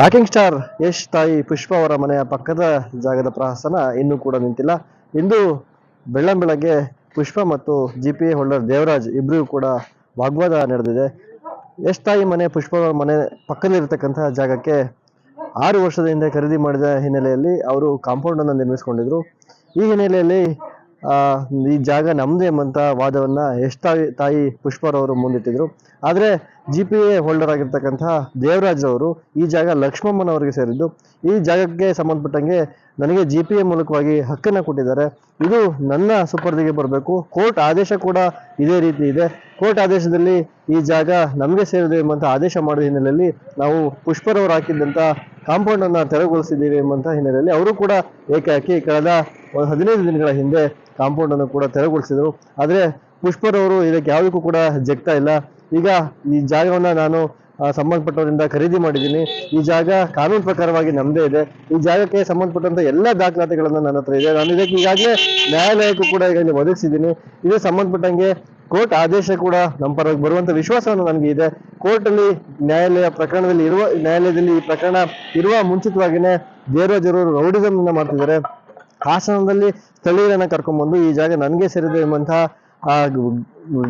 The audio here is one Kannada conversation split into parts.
ರಾಕಿಂಗ್ ಸ್ಟಾರ್ ಯಶ್ ತಾಯಿ ಪುಷ್ಪ ಅವರ ಮನೆಯ ಪಕ್ಕದ ಜಾಗದ ಪ್ರಹಸನ ಇನ್ನೂ ಕೂಡ ನಿಂತಿಲ್ಲ. ಇಂದು ಬೆಳ್ಳಂಬೆಳಗ್ಗೆ ಪುಷ್ಪ ಮತ್ತು GPA ಹೋಲ್ಡರ್ ದೇವರಾಜ್ ಇಬ್ಬರಿಗೂ ಕೂಡ ವಾಗ್ವಾದ ನಡೆದಿದೆ. ಯಶ್ ತಾಯಿ ಮನೆ ಪುಷ್ಪ ಅವರ ಮನೆ ಪಕ್ಕದಲ್ಲಿರ್ತಕ್ಕಂತಹ ಜಾಗಕ್ಕೆ 6 ವರ್ಷದ ಹಿಂದೆ ಖರೀದಿ ಮಾಡಿದ ಹಿನ್ನೆಲೆಯಲ್ಲಿ ಅವರು ಕಾಂಪೌಂಡ್ ಅನ್ನು ನಿರ್ಮಿಸಿಕೊಂಡಿದ್ರು. ಈ ಹಿನ್ನೆಲೆಯಲ್ಲಿ ಈ ಜಾಗ ನಮ್ದೇ ಎಂಬಂತ ವಾದವನ್ನ ಯಶ್ ತಾಯಿ ಪುಷ್ಪರವರು ಮುಂದಿಟ್ಟಿದ್ರು. ಆದ್ರೆ GPA ಹೋಲ್ಡರ್ ಆಗಿರ್ತಕ್ಕಂತಹ ದೇವರಾಜ್ ಅವರು ಈ ಜಾಗ ಲಕ್ಷ್ಮಮ್ಮನವರಿಗೆ ಸೇರಿದ್ದು. ಈ ಜಾಗಕ್ಕೆ ಸಂಬಂಧಪಟ್ಟಂಗೆ ನನಗೆ GPA ಮೂಲಕವಾಗಿ ಹಕ್ಕನ್ನ ಕೊಟ್ಟಿದ್ದಾರೆ. ಇದು ನನ್ನ ಸುಪರ್ದಿಗೆ ಬರಬೇಕು. ಕೋರ್ಟ್ ಆದೇಶ ಕೂಡ ಇದೇ ರೀತಿ ಇದೆ. ಕೋರ್ಟ್ ಆದೇಶದಲ್ಲಿ ಈ ಜಾಗ ನಮಗೆ ಸೇರಿದೆ ಎಂಬಂತ ಆದೇಶ ಮಾಡಿದ ಹಿನ್ನೆಲೆಯಲ್ಲಿ ನಾವು ಪುಷ್ಪರವರು ಹಾಕಿದ್ದಂತ ಕಾಂಪೌಂಡ್ ಅನ್ನ ತೆರವುಗೊಳಿಸಿದ್ದೀವಿ ಎಂಬಂತ ಹಿನ್ನೆಲೆಯಲ್ಲಿ ಅವರು ಕೂಡ ಏಕಾಏಕಿ ಕಳೆದ 15 ದಿನಗಳ ಹಿಂದೆ ಕಾಂಪೌಂಡ್ ಅನ್ನು ಕೂಡ ತೆರವುಗೊಳಿಸಿದ್ರು. ಆದ್ರೆ ಪುಷ್ಪರವರು ಇದಕ್ಕೆ ಯಾವುದಕ್ಕೂ ಕೂಡ ಜಗ್ತಾ ಇಲ್ಲ. ಈಗ ಈ ಜಾಗವನ್ನ ನಾನು ಸಂಬಂಧಪಟ್ಟವರಿಂದ ಖರೀದಿ ಮಾಡಿದ್ದೀನಿ. ಈ ಜಾಗ ಕಾನೂನು ಪ್ರಕಾರವಾಗಿ ನಮ್ದೇ ಇದೆ. ಈ ಜಾಗಕ್ಕೆ ಸಂಬಂಧಪಟ್ಟಂತ ಎಲ್ಲ ದಾಖಲಾತಿಗಳನ್ನ ನನ್ನ ಹತ್ರ ಇದೆ. ನಾನು ಇದಕ್ಕೆ ಈಗಾಗಲೇ ನ್ಯಾಯಾಲಯಕ್ಕೂ ಕೂಡ ಈಗ ಒದಗಿಸಿದ್ದೀನಿ. ಇದಕ್ಕೆ ಸಂಬಂಧಪಟ್ಟಂಗೆ ಕೋರ್ಟ್ ಆದೇಶ ಕೂಡ ನಮ್ಮ ಪರವಾಗಿ ಬರುವಂತ ವಿಶ್ವಾಸವನ್ನು ನನಗೆ ಇದೆ. ಕೋರ್ಟ್ ಅಲ್ಲಿ ನ್ಯಾಯಾಲಯದಲ್ಲಿ ಈ ಪ್ರಕರಣ ಇರುವ ಮುಂಚಿತವಾಗಿನೇ ದೇವರಾಜ್ ಅವರು ರೌಡಿಸಮ್ ಮಾಡ್ತಿದ್ದಾರೆ. ಹಾಸನದಲ್ಲಿ ಸ್ಥಳೀಯರನ್ನ ಕರ್ಕೊಂಡ್ಬಂದು ಈ ಜಾಗ ನನಗೆ ಸೇರಿದೆ ಎಂಬಂತಹ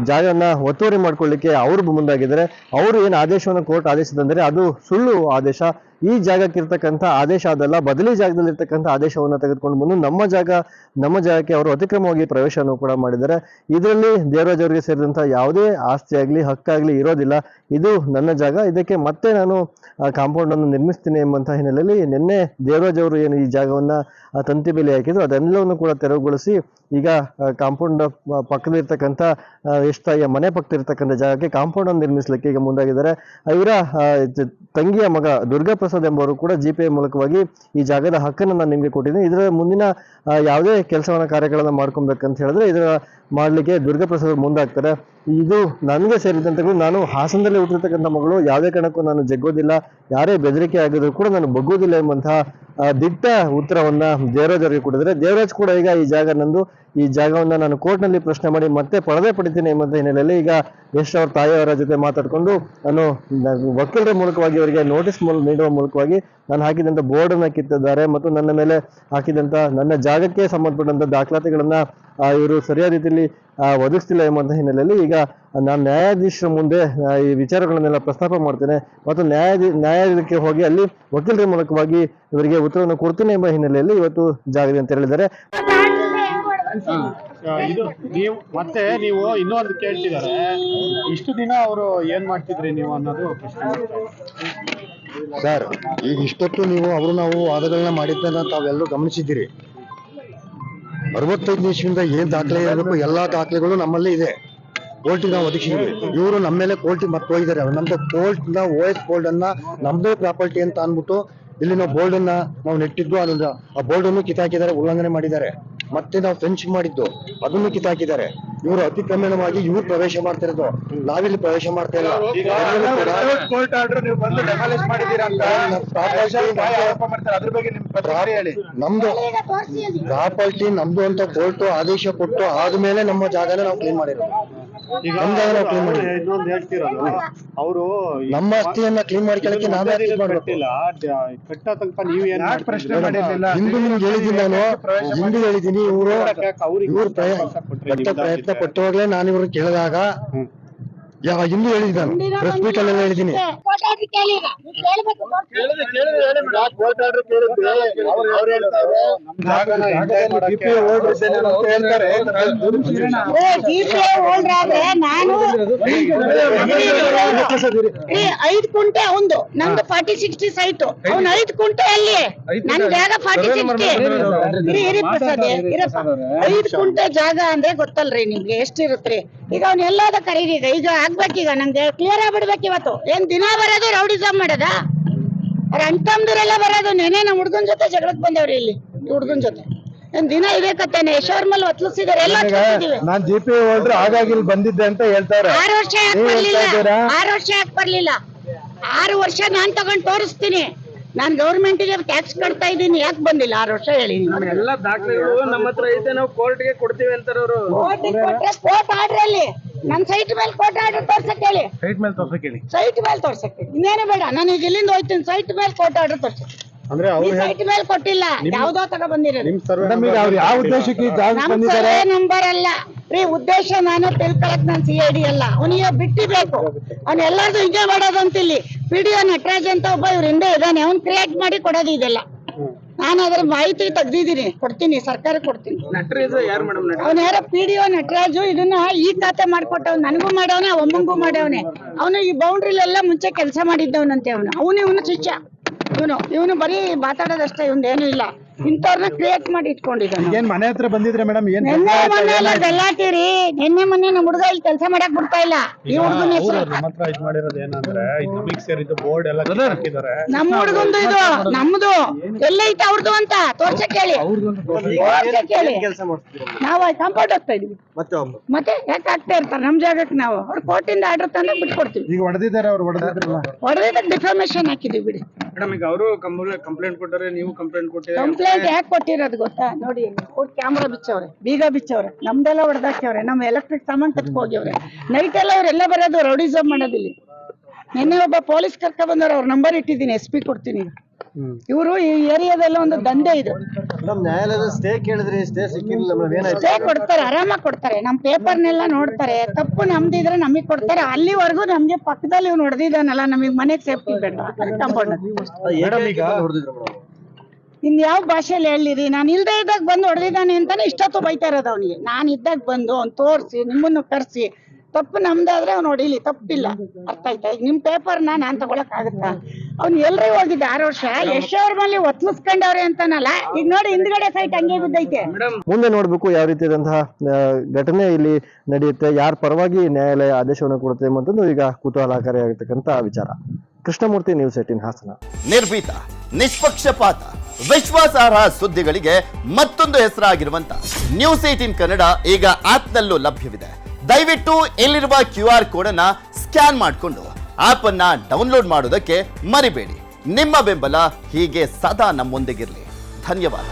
ಜಾಗವನ್ನ ಒತ್ತುವರಿ ಮಾಡ್ಕೊಳ್ಳಿಕ್ಕೆ ಅವರು ಮುಂದಾಗಿದ್ದಾರೆ. ಅವರು ಏನು ಆದೇಶವನ್ನು ಕೋರ್ಟ್ ಆದೇಶದಂದ್ರೆ ಅದು ಸುಳ್ಳು ಆದೇಶ. ಈ ಜಾಗಕ್ಕಿರ್ತಕ್ಕಂಥ ಆದೇಶ ಅದಲ್ಲ, ಬದಲಿ ಜಾಗದಲ್ಲಿ ಇರ್ತಕ್ಕಂಥ ಆದೇಶವನ್ನ ತೆಗೆದುಕೊಂಡು ಬಂದು ನಮ್ಮ ಜಾಗಕ್ಕೆ ಅವರು ಅತಿಕ್ರಮವಾಗಿ ಪ್ರವೇಶವನ್ನು ಕೂಡ ಮಾಡಿದ್ದಾರೆ. ಇದರಲ್ಲಿ ದೇವರಾಜ್ ಅವರಿಗೆ ಸೇರಿದಂತ ಯಾವುದೇ ಆಸ್ತಿ ಆಗ್ಲಿ ಹಕ್ಕಾಗ್ಲಿ ಇರೋದಿಲ್ಲ. ಇದು ನನ್ನ ಜಾಗ, ಇದಕ್ಕೆ ಮತ್ತೆ ನಾನು ಕಾಂಪೌಂಡ್ ಅನ್ನು ನಿರ್ಮಿಸ್ತೀನಿ ಎಂಬಂತ ಹಿನ್ನೆಲೆಯಲ್ಲಿ ನಿನ್ನೆ ದೇವರಾಜ್ ಅವರು ಏನು ಈ ಜಾಗವನ್ನ ತಂತಿ ಬೇಲಿ ಹಾಕಿದ್ರು ಅದೆಲ್ಲವನ್ನು ಕೂಡ ತೆರವುಗೊಳಿಸಿ ಈಗ ಕಾಂಪೌಂಡ್ ಪಕ್ಕದಲ್ಲಿರ್ತಕ್ಕಂಥ ಯಶ್ ತಾಯಿಯ ಮನೆ ಪಕ್ಕ ಇರ್ತಕ್ಕಂಥ ಜಾಗಕ್ಕೆ ಕಾಂಪೌಂಡ್ ಅನ್ನು ನಿರ್ಮಿಸಲಿಕ್ಕೆ ಈಗ ಮುಂದಾಗಿದ್ದಾರೆ. ಇವರ ತಂಗಿಯ ಮಗ ದುರ್ಗಾ ಪ್ರಸಾದ್ ಎಂಬವರು ಕೂಡ GPA ಮೂಲಕವಾಗಿ ಈ ಜಾಗದ ಹಕ್ಕನ್ನು ನಾನು ನಿಮ್ಗೆ ಕೊಟ್ಟಿದ್ದೀನಿ. ಇದರ ಮುಂದಿನ ಯಾವುದೇ ಕೆಲಸವನ್ನ ಕಾರ್ಯಗಳನ್ನ ಮಾಡ್ಕೊಬೇಕಂತ ಹೇಳಿದ್ರೆ ಇದರ ಮಾಡ್ಲಿಕ್ಕೆ ದುರ್ಗಾ ಪ್ರಸಾದ್ ಮುಂದಾಗ್ತಾರೆ. ಇದು ನನಗೆ ಸೇರಿದಂತೆ ನಾನು ಹಾಸನದಲ್ಲಿ ಹುಟ್ಟಿರ್ತಕ್ಕಂಥ ಮಗಳು, ಯಾವುದೇ ಕಾರಣಕ್ಕೂ ನಾನು ಜಗ್ಗೋದಿಲ್ಲ, ಯಾರೇ ಬೆದರಿಕೆ ಆಗಿದ್ರು ಕೂಡ ನಾನು ಬಗ್ಗೋದಿಲ್ಲ ಎಂಬಂತಹ ದಿಟ್ಟ ಉತ್ತರವನ್ನ ದೇವರಾಜ್ ಅವರಿಗೆ ಕೊಟ್ಟಿದ್ದಾರೆ. ದೇವರಾಜ್ ಕೂಡ ಈಗ ಈ ಜಾಗ ನಂದು, ಈ ಜಾಗವನ್ನ ನಾನು ಕೋರ್ಟ್ ನಲ್ಲಿ ಪ್ರಶ್ನೆ ಮಾಡಿ ಮತ್ತೆ ಪಡೆದೇ ಪಡಿತೀನಿ ಎಂಬಂತ ಹಿನ್ನೆಲೆಯಲ್ಲಿ ಈಗ ಯಶ್ ಅವ್ರ ತಾಯಿಯವರ ಜೊತೆ ಮಾತಾಡ್ಕೊಂಡು ನಾನು ವಕೀಲರ ಮೂಲಕವಾಗಿ ಅವರಿಗೆ ನೋಟಿಸ್ ನೀಡುವ ಮೂಲಕವಾಗಿ ನಾನು ಹಾಕಿದಂತ ಬೋರ್ಡ್ ಅನ್ನ ಕಿತ್ತಿದ್ದಾರೆ ಮತ್ತು ನನ್ನ ಮೇಲೆ ಹಾಕಿದಂತ ನನ್ನ ಜಾಗಕ್ಕೆ ಸಂಬಂಧಪಟ್ಟಂತ ದಾಖಲಾತಿಗಳನ್ನ ಇವರು ಸರಿಯಾದ ರೀತಿಯಲ್ಲಿ ಒದಗಿಸ್ತಿಲ್ಲ ಎಂಬಂತ ಹಿನ್ನೆಲೆಯಲ್ಲಿ ಈಗ ನಾನು ನ್ಯಾಯಾಧೀಶರ ಮುಂದೆ ಈ ವಿಚಾರಗಳನ್ನೆಲ್ಲ ಪ್ರಸ್ತಾಪ ಮಾಡ್ತೇನೆ ಮತ್ತು ನ್ಯಾಯಾಲಯಕ್ಕೆ ಹೋಗಿ ಅಲ್ಲಿ ವಕೀಲರ ಮೂಲಕವಾಗಿ ಇವರಿಗೆ ಉತ್ತರವನ್ನು ಕೊಡ್ತೀನಿ ಎಂಬ ಹಿನ್ನೆಲೆಯಲ್ಲಿ ಇವತ್ತು ಜಾಗದಿಂದ ತೆರಳಿದ್ದಾರೆ. ಇದು ನೀವು ಇನ್ನೊಂದು ಕೇಳ್ತಿದ್ದಾರೆ, ಇಷ್ಟು ದಿನ ಅವರು ಏನ್ ಮಾಡ್ತಿದ್ರಿ ನೀವು ಅನ್ನೋದು ಸರ್. ಈಗ ಇಷ್ಟೊತ್ತು ನಾವು ವಾದಗಳನ್ನ ಮಾಡಿದ್ದನ್ನ ತಾವೆಲ್ಲರೂ ಗಮನಿಸಿದ್ದೀರಿ. 65 ನಿಮಿಷದಿಂದ ಏನ್ ದಾಖಲೆ ಇರಬೇಕು ಎಲ್ಲಾ ದಾಖಲೆಗಳು ನಮ್ಮಲ್ಲಿ ಇದೆ. ಕೋರ್ಟಿಗೆ ನಾವು ಒದಗಿಸಿದ್ವಿ. ಇವರು ನಮ್ಮ ಮೇಲೆ ಕೋರ್ಟಿಗೆ ಮತ್ತೆ ಹೋಗಿದ್ದಾರೆ. ನಮ್ದು OS ಬೋರ್ಡ್ ಅನ್ನ ನಮ್ದೇ ಪ್ರಾಪರ್ಟಿ ಅಂತ ಅನ್ಬಿಟ್ಟು ಇಲ್ಲಿ ನಾವು ಬೋರ್ಡ್ ಅನ್ನ ನಾವು ನೆಟ್ಟಿದ್ದು, ಆ ಬೋರ್ಡ್ ಅನ್ನು ಕಿತ್ತಾಕಿದ್ದಾರೆ, ಉಲ್ಲಂಘನೆ ಮಾಡಿದ್ದಾರೆ. ಮತ್ತೆ ನಾವು ಫೆನ್ಸಿಂಗ್ ಮಾಡಿದ್ದು ಅದನ್ನು ಕಿತ್ತಾಕಿದ್ದಾರೆ. ಇವರು ಅತಿಕ್ರಮಣವಾಗಿ ಇವ್ರು ಪ್ರವೇಶ ಮಾಡ್ತಾ ಇರೋದು, ನಾವಿಲ್ಲಿ ಪ್ರವೇಶ ಮಾಡ್ತಾ ಇಲ್ಲ. ನಮ್ದು ಪ್ರಾಪರ್ಟಿ ನಮ್ದು ಅಂತ ಕೋರ್ಟ್ ಆದೇಶ ಕೊಟ್ಟು ಆದ್ಮೇಲೆ ನಮ್ಮ ಜಾಗನ ನಾವು ಕ್ಲೀನ್ ಮಾಡಿರೋದು. ಅವರು ನಮ್ಮ ಆಸ್ತಿಯನ್ನ ಕ್ಲೀನ್ ಮಾಡ್ಕೊಳ್ಳಕ್ಕೆ ನಾವೇ ಕಟ್ಟ ತನಕ ನೀವೇನ್ ಹಿಂದೂ ನಿಮ್ಗೆ ಹೇಳಿದ್ದೀನಿ, ನಾನು ಹಿಂದೂ ಹೇಳಿದ್ದೀನಿ. ಇವರು ಪ್ರಯತ್ನ ಪಟ್ಟವಾಗ್ಲೇ ನಾನು ಇವ್ರನ್ನ ಕೇಳಿದಾಗ ಹಿಂದೂ ಹೇಳಿದ್ದೀನಿ, ನಾನು ಪ್ರೆಸ್ ಮೀಟ್ ಅಲ್ಲೆಲ್ಲ ಹೇಳಿದ್ದೀನಿ. ಐದು ಕುಂಟೆ ಅವಂದು, ನಮ್ದು 40-60 ಸೈಟ್, ಅವ್ನು 5 ಕುಂಟೆ ಅಲ್ಲಿ, ನನ್ ಜಾಗ 40-60. ಇರಪ್ಪ 5 ಕುಂಟೆ ಜಾಗ ಅಂದ್ರೆ ಗೊತ್ತಲ್ರಿ ನಿಮ್ಗೆ ಎಷ್ಟಿರುತ್ರಿ. ಈಗ ಅವ್ನ ಎಲ್ಲಾದ ಕರೀರಿ, ಈಗ ಆಗ್ಬೇಕೀಗ ನಂಗೆ ಕ್ಲಿಯರ್ ಆಗ್ಬಿಡ್ಬೇಕು. ಇವತ್ತು ಏನ್ ದಿನ ಬರೋದು ರೌಡಿಸಮ್ ಮಾಡದ? ಅವ್ರ ಅಣ್ತಮ್ದಿರೆಲ್ಲ ಬರೋದು. ನೆನೆ ನಮ್ ಹುಡ್ಗನ್ ಜೊತೆ ಜಗಳಕ್ ಬಂದವ್ರಿ ಇಲ್ಲಿ, ಹುಡ್ಗನ್ ಜೊತೆ ಏನ್ ದಿನ ಇದೇ ಕತ್ತೇನೆ. ಯಶೋರ್ಮಲ್ ಒತ್ಲಿಸಿದಾರೆ ಎಲ್ಲ. ನಾನ್ GPA ಹೋಲ್ಡರ್ ಹಾಗಾಗಿ ಇಲ್ಲಿ ಬಂದಿದ್ದೆ ಅಂತ ಹೇಳ್ತಾರೆ. 6 ವರ್ಷ ಯಾಕೆ ಬರ್ಲಿಲ್ಲ? 6 ವರ್ಷ ಯಾಕೆ ಬರ್ಲಿಲ್ಲ? 6 ವರ್ಷ ನಾನ್ ತಗೊಂಡ್ ತೋರಿಸ್ತೀನಿ. ನಾನ್ ಗೌರ್ಮೆಂಟ್ ಗೆ ಟ್ಯಾಕ್ಸ್ ಕಟ್ತಾ ಇದ್ದೀನಿ, ಯಾಕೆ ಬಂದಿಲ್ಲ 6 ವರ್ಷ ಹೇಳಿ. ಎಲ್ಲ ದಾಖಲೆಗಳು ನಮ್ಮ ಹತ್ರ ಐತೆ, ನಾವು ಕೋರ್ಟ್ ಗೆ ಕೊಡ್ತೀವಿ ಅಂತಾರೆ ಅವರು. ಕೋರ್ಟ್ ಆರ್ಡರ್ ಅಲ್ಲಿ ನನ್ ಸೈಟ್ ಮೇಲೆ ಕೋರ್ಟ್ ಆರ್ಡರ್ ತೋರ್ಸಕ್ ಹೇಳಿ, ಸೈಟ್ ಮೇಲೆ ತೋರ್ಸಕ್ ಹೇಳಿ. ಸೈಟ್ ಮೇಲೆ ತೋರ್ಸಕ್ ಹೇಳಿ, ಇನ್ನೇನು ಬೇಡ. ನಾನು ಈಗ ಇಲ್ಲಿಂದ ಹೋಯ್ತೀನಿ, ಸೈಟ್ ಮೇಲೆ ಕೋರ್ಟ್ ಆರ್ಡರ್ ತೋರ್ಸಕ್. ಅಂದ್ರೆ ಈ ಅವ್ರು ಸೈಟ್ ಮೇಲೆ ಕೊಟ್ಟಿಲ್ಲ, ಯಾವ್ದೋ ತಗ ಬಂದಿರೋದು. ನಿಮ್ ಸರ್ವೆ ಯಾವ ಉದ್ದೇಶಕ್ಕೆ ಈ ಜಾಗ ನಮ್ ಸರ್ವೆ ನಂಬರ್ ಅಲ್ಲ ರೀ, ಉದ್ದೇಶ ನಾನು ತಿಳ್ಕೊಳಕ್ ನಾನು CID ಅಲ್ಲ. ಅವನಿಗೆ ಬಿಟ್ಟಿಬೇಕು, ಅವ್ನು ಎಲ್ಲಾರ್ದು ಹಿಂಗೆ ಮಾಡೋದಂತ. ಇಲ್ಲಿ PDO ನಟರಾಜ್ ಅಂತ ಒಬ್ಬ ಇವ್ರ ಹಿಂದೆ ಇದ್ದಾನೆ, ಅವ್ನು ಕ್ರಿಯೇಟ್ ಮಾಡಿ ಕೊಡೋದು ಇದೆಲ್ಲ. ನಾನು ಅದ್ರ ಮಾಹಿತಿ ತೆಗ್ದಿದ್ದೀನಿ, ಕೊಡ್ತೀನಿ, ಸರ್ಕಾರ ಕೊಡ್ತೀನಿ. ಅವ್ನ ಯಾರ PDO ನಟರಾಜು ಇದನ್ನ ಈ ಖಾತೆ ಮಾಡ್ಕೊಟ್ಟವ್, ನನಗೂ ಮಾಡವನೆ, ಒಮ್ಮಂಗೂ ಮಾಡವನೆ. ಅವನು ಈ ಬೌಂಡ್ರಿಲೆಲ್ಲ ಮುಂಚೆ ಕೆಲಸ ಮಾಡಿದ್ದವನಂತೆ. ಅವನು ಇವನು ಶಿಷ್ಯ. ಇವನು ಬರೀ ಮಾತಾಡೋದಷ್ಟೇ, ಇವ್ನು ಇಲ್ಲ. ಇಂಥವ್ರನ್ನ ಕ್ರಿಯೇಟ್ ಮಾಡಿ ಇಟ್ಕೊಂಡಿದ್ದಾನೆ. ಏನ್ ಮನೆ ಹತ್ರ ಬಂದಿದ್ರೆ ಮೇಡಮ್? ಏನ್ ನಿನ್ನೆ ಮೊನ್ನೆ ಎಲ್ಲ ಗಲಾಟೆರಿ. ನಿನ್ನೆ ಮೊನ್ನೆ ನಮ್ಮ ಹುಡುಗ ಇಲ್ಲಿ ಕೆಲಸ ಮಾಡಕ್ ಬಿಡ್ತಾ ಇಲ್ಲ. ಈ ಹುಡುಗನ ಹೆಸರು ನಮ್ಮ ಹತ್ರ ಇದ್ ಮಾಡಿರೋದು ಏನಂದ್ರೆ ನಮಗ್ ಸೇರಿದ್ದು ಬೋರ್ಡ್ ಎಲ್ಲ ಹಾಕಿದ್ದಾರೆ. ನಮ್ಮ ಹುಡುಗಂದು, ಇದು ನಮ್ದು. ಎಲ್ಲೈತೆ ಅವ್ರದ್ದು ಅಂತ ತೋರ್ಸಕ್ ಹೇಳಿ, ತೋರ್ಸಕ್ ಹೇಳಿ. ನಾವು ಕಾಂಪೌಂಡ್ ಹೋಗ್ತಾ ಇದೀವಿ, ಮತ್ತೆ ಯಾಕೆ ಆಗ್ತಾ ಇರ್ತಾರೆ ನಮ್ ಜಾಗಕ್ಕೆ? ನಾವು ಅವ್ರು ಕೋರ್ಟಿಂದ ಆರ್ಡರ್ ತಂದಾಗ ಬಿಟ್ಕೊಡ್ತೀವಿ. ಈಗ ಹೊಡೆದಿದ್ದಾರೆ, ಅವ್ರು ಹೊಡೆದಿದ್ದಕ್ಕೆ ಡಿಫಾಮೇಶನ್ ಹಾಕಿದೀವಿ ಬಿಡಿ. ಮೇಡಮ್ ಈಗ ಅವರು ಕಂಪ್ಲೇಂಟ್ ಕೊಟ್ಟರೆ, ನೀವು ಕಂಪ್ಲೇಂಟ್ ಕೊಟ್ಟಿದ್ರೆ ಕಂಪ್ಲೇಂಟ್ ಯಾಕೆ ಕೊಟ್ಟಿರೋದು ಗೊತ್ತಾ? ನೋಡಿ, ಕ್ಯಾಮ್ರಾ ಬಿಚ್ಚವ್ರೆ, ಬೀಗ ಬಿಚ್ಚವ್ರೆ, ನಮ್ದೆಲ್ಲ ಹೊಡೆದಾಕ್ಯವ್ರೆ, ನಮ್ಮ ಎಲೆಕ್ಟ್ರಿಕ್ ಸಾಮಾನ್ ಕತ್ಕ ಹೋಗ್ಯವ್ರೆ. ನೈಟ್ ಎಲ್ಲ ಅವ್ರೆಲ್ಲ ಬರೋದು ರೌಡಿಸಮ್ ಮಾಡೋದಿಲ್ಲಿ. ನಿನ್ನೆ ಒಬ್ಬ ಪೊಲೀಸ್ ಕರ್ಕ ಬಂದವ್ರು, ಅವ್ರ ನಂಬರ್ ಇಟ್ಟಿದ್ದೀನಿ, SP ಕೊಡ್ತೀನಿ. ಇವರು ಈ ಏರಿಯಾದಲ್ಲ ಒಂದು ದಂಧೆ ಇದು. ನ್ಯಾಯಾಲಯದ ಸ್ಟೇ ಕೇಳಿದ್ರಿ, ಸ್ಟೇ ಸಿಕ್ಕಿರಲಿಲ್ಲ ಮೇಡಮ್, ಏನಾಯ್ತು? ಸ್ಟೇ ಕೊಡ್ತಾರೆ, ಆರಾಮಾಗಿ ಕೊಡ್ತಾರೆ. ನಮ್ ಪೇಪರ್ನೆಲ್ಲ ನೋಡ್ತಾರೆ, ತಪ್ಪು ನಮ್ದಿದ್ರೆ ನಮಗ್ ಕೊಡ್ತಾರೆ. ಅಲ್ಲಿವರೆಗೂ ನಮ್ಗೆ ಪಕ್ಕದಲ್ಲಿ ಇವ್ನು ಹೊಡೆದಿದ್ದಾನಲ್ಲ, ನಮಗ್ ಮನೆಗ್ ಸೇಫ್ಟಿ ಬೇಡ. ಕಾಂಪೌಂಡ್ ಇನ್ ಯಾವ ಭಾಷೆಯಲ್ಲಿ ಹೇಳಿರಿ? ನಾನು ಇಲ್ದೇ ಇದ್ದಾಗ ಬಂದು ಹೊಡೆದಿದ್ದಾನೆ ಅಂತಾನೆ ಇಷ್ಟೊತ್ತು ಬೈತಾ ಇರೋದು ಅವನಿಗೆ. ನಾನು ಇದ್ದಾಗ ಬಂದು ಅವ್ನು ತೋರಿಸಿ, ನಿಮ್ಮನ್ನು ಕರ್ಸಿ, ತಪ್ಪು ನಮ್ದಾದ್ರೆ ಅವ್ನು ಹೊಡಿಲಿ, ತಪ್ಪಿಲ್ಲ. ಅರ್ಥ ಆಯ್ತಾ? ಈಗ ನಿಮ್ ಪೇಪರ್ನ ನಾನ್ ತಗೊಳಕ್ ಆಗುತ್ತಾ? ಅವ್ನು ಎಲ್ರಿ ಹೋಗಿದ್ದ 6 ವರ್ಷ, ಯಶ್ ಅವ್ರ ಮೇಲೆ ಒತ್ಲಿಸ್ಕೊಂಡವ್ರೆ ಅಂತಾನಲ್ಲ. ಈಗ ನೋಡಿ, ಹಿಂದ್ಗಡೆ ಸೈಟ್ ಹಂಗೆ ಬಿದ್ದೈತೆ. ಮುಂದೆ ನೋಡ್ಬೇಕು ಯಾವ ರೀತಿಯಾದಂತಹ ಘಟನೆ ಇಲ್ಲಿ ನಡೆಯುತ್ತೆ, ಯಾರ ಪರವಾಗಿ ನ್ಯಾಯಾಲಯ ಆದೇಶವನ್ನು ಕೊಡುತ್ತೆ ಮತ್ತೊಂದು ಈಗ ಕುತೂಹಲಕಾರಿಯಾಗಿರ್ತಕ್ಕಂಥ ವಿಚಾರ. ಕೃಷ್ಣಮೂರ್ತಿ, ನ್ಯೂಸ್ 18 ಹಾಸನ. ನಿರ್ಭೀತ, ನಿಷ್ಪಕ್ಷಪಾತ, ವಿಶ್ವಾಸಾರ್ಹ ಸುದ್ದಿಗಳಿಗೆ ಮತ್ತೊಂದು ಹೆಸರಾಗಿರುವಂತ ನ್ಯೂಸ್ 18 ಕನ್ನಡ ಈಗ ಆಪ್ನಲ್ಲೂ ಲಭ್ಯವಿದೆ. ದಯವಿಟ್ಟು ಇಲ್ಲಿರುವ QR ಕೋಡ್ ಅನ್ನ ಸ್ಕ್ಯಾನ್ ಮಾಡಿಕೊಂಡು ಆಪ್ ಅನ್ನ ಡೌನ್ಲೋಡ್ ಮಾಡೋದಕ್ಕೆ ಮರಿಬೇಡಿ. ನಿಮ್ಮ ಬೆಂಬಲ ಹೀಗೆ ಸದಾ ನಮ್ಮೊಂದಿಗಿರಲಿ. ಧನ್ಯವಾದ.